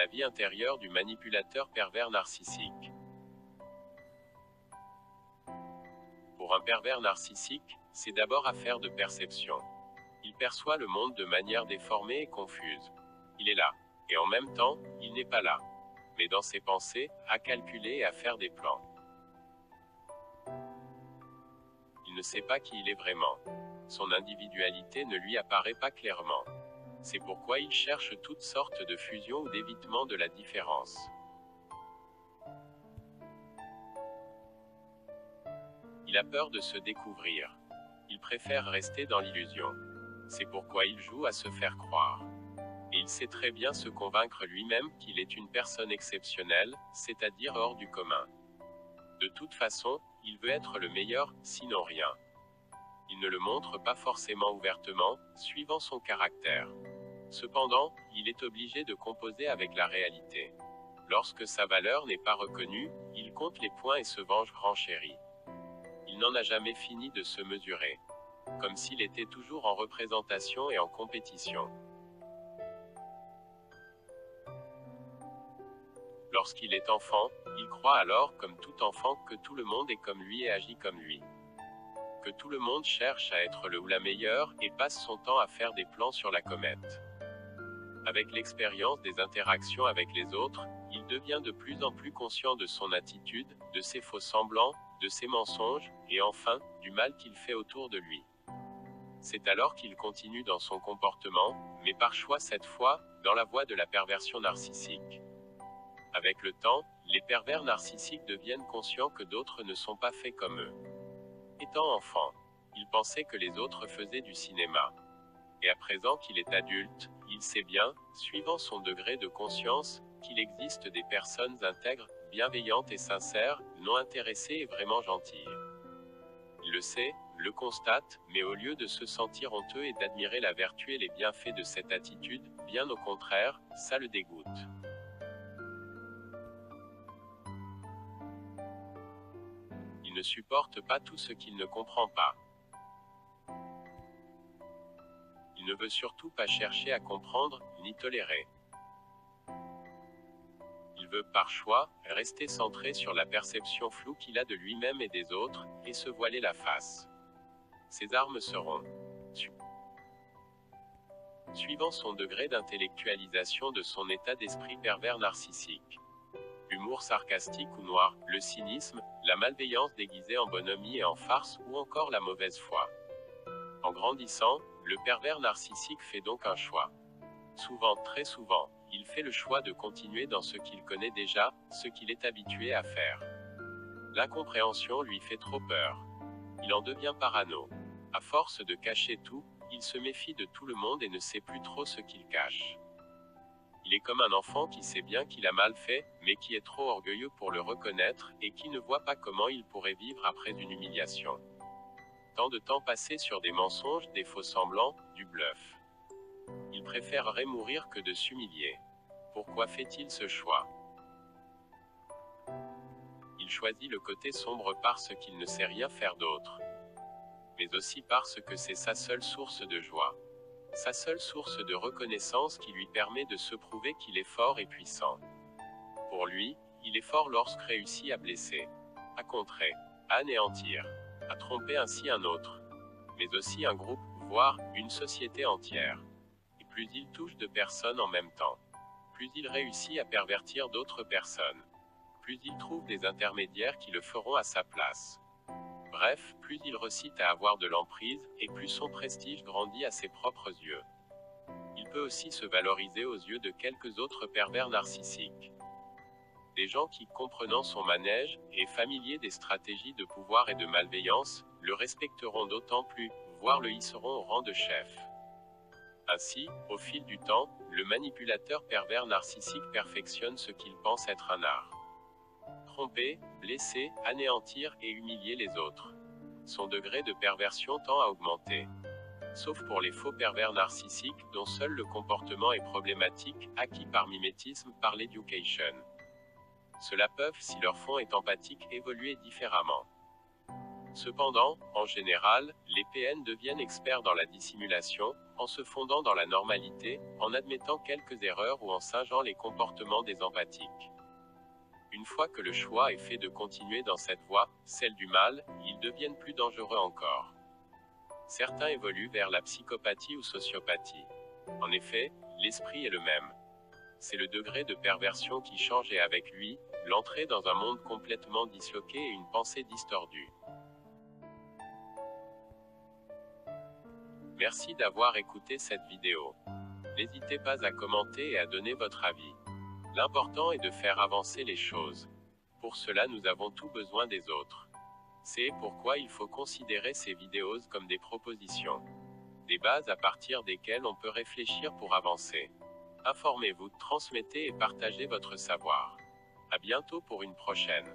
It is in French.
La vie intérieure du manipulateur pervers narcissique. Pour un pervers narcissique, c'est d'abord affaire de perception. Il perçoit le monde de manière déformée et confuse. Il est là, et en même temps, il n'est pas là. Mais dans ses pensées, à calculer et à faire des plans. Il ne sait pas qui il est vraiment. Son individualité ne lui apparaît pas clairement. C'est pourquoi il cherche toutes sortes de fusions ou d'évitement de la différence. Il a peur de se découvrir. Il préfère rester dans l'illusion. C'est pourquoi il joue à se faire croire. Et il sait très bien se convaincre lui-même qu'il est une personne exceptionnelle, c'est-à-dire hors du commun. De toute façon, il veut être le meilleur, sinon rien. Il ne le montre pas forcément ouvertement, suivant son caractère. Cependant, il est obligé de composer avec la réalité. Lorsque sa valeur n'est pas reconnue, il compte les points et se venge grand chéri. Il n'en a jamais fini de se mesurer. Comme s'il était toujours en représentation et en compétition. Lorsqu'il est enfant, il croit alors, comme tout enfant, que tout le monde est comme lui et agit comme lui. Que tout le monde cherche à être le ou la meilleure, et passe son temps à faire des plans sur la comète. Avec l'expérience des interactions avec les autres, il devient de plus en plus conscient de son attitude, de ses faux semblants, de ses mensonges, et enfin, du mal qu'il fait autour de lui. C'est alors qu'il continue dans son comportement, mais par choix cette fois, dans la voie de la perversion narcissique. Avec le temps, les pervers narcissiques deviennent conscients que d'autres ne sont pas faits comme eux. Étant enfant, il pensait que les autres faisaient du cinéma. Et à présent qu'il est adulte, il sait bien, suivant son degré de conscience, qu'il existe des personnes intègres, bienveillantes et sincères, non intéressées et vraiment gentilles. Il le sait, le constate, mais au lieu de se sentir honteux et d'admirer la vertu et les bienfaits de cette attitude, bien au contraire, ça le dégoûte. Il ne supporte pas tout ce qu'il ne comprend pas. Il ne veut surtout pas chercher à comprendre, ni tolérer. Il veut, par choix, rester centré sur la perception floue qu'il a de lui-même et des autres, et se voiler la face. Ses armes seront, suivant son degré d'intellectualisation de son état d'esprit pervers narcissique. L'humour sarcastique ou noir, le cynisme, la malveillance déguisée en bonhomie et en farce, ou encore la mauvaise foi. En grandissant, le pervers narcissique fait donc un choix. Souvent, très souvent, il fait le choix de continuer dans ce qu'il connaît déjà, ce qu'il est habitué à faire. L'incompréhension lui fait trop peur. Il en devient parano. À force de cacher tout, il se méfie de tout le monde et ne sait plus trop ce qu'il cache. Il est comme un enfant qui sait bien qu'il a mal fait, mais qui est trop orgueilleux pour le reconnaître, et qui ne voit pas comment il pourrait vivre après une humiliation. Tant de temps passé sur des mensonges, des faux semblants, du bluff. Il préférerait mourir que de s'humilier. Pourquoi fait-il ce choix? Il choisit le côté sombre parce qu'il ne sait rien faire d'autre. Mais aussi parce que c'est sa seule source de joie. Sa seule source de reconnaissance qui lui permet de se prouver qu'il est fort et puissant. Pour lui, il est fort lorsqu'il réussit à blesser, à contrer, à anéantir, à tromper ainsi un autre, mais aussi un groupe, voire une société entière. Et plus il touche de personnes en même temps, plus il réussit à pervertir d'autres personnes, plus il trouve des intermédiaires qui le feront à sa place. Bref, plus il réussit à avoir de l'emprise, et plus son prestige grandit à ses propres yeux. Il peut aussi se valoriser aux yeux de quelques autres pervers narcissiques. Des gens qui, comprenant son manège, et familiers des stratégies de pouvoir et de malveillance, le respecteront d'autant plus, voire le hisseront au rang de chef. Ainsi, au fil du temps, le manipulateur pervers narcissique perfectionne ce qu'il pense être un art. Tromper, blesser, anéantir et humilier les autres. Son degré de perversion tend à augmenter. Sauf pour les faux pervers narcissiques, dont seul le comportement est problématique, acquis par mimétisme, par l'éducation. Ceux-là peuvent, si leur fond est empathique, évoluer différemment. Cependant, en général, les PN deviennent experts dans la dissimulation, en se fondant dans la normalité, en admettant quelques erreurs ou en singeant les comportements des empathiques. Une fois que le choix est fait de continuer dans cette voie, celle du mal, ils deviennent plus dangereux encore. Certains évoluent vers la psychopathie ou sociopathie. En effet, l'esprit est le même. C'est le degré de perversion qui change et avec lui, l'entrée dans un monde complètement disloqué et une pensée distordue. Merci d'avoir écouté cette vidéo. N'hésitez pas à commenter et à donner votre avis. L'important est de faire avancer les choses. Pour cela, nous avons tout besoin des autres. C'est pourquoi il faut considérer ces vidéos comme des propositions. Des bases à partir desquelles on peut réfléchir pour avancer. Informez-vous, transmettez et partagez votre savoir. À bientôt pour une prochaine.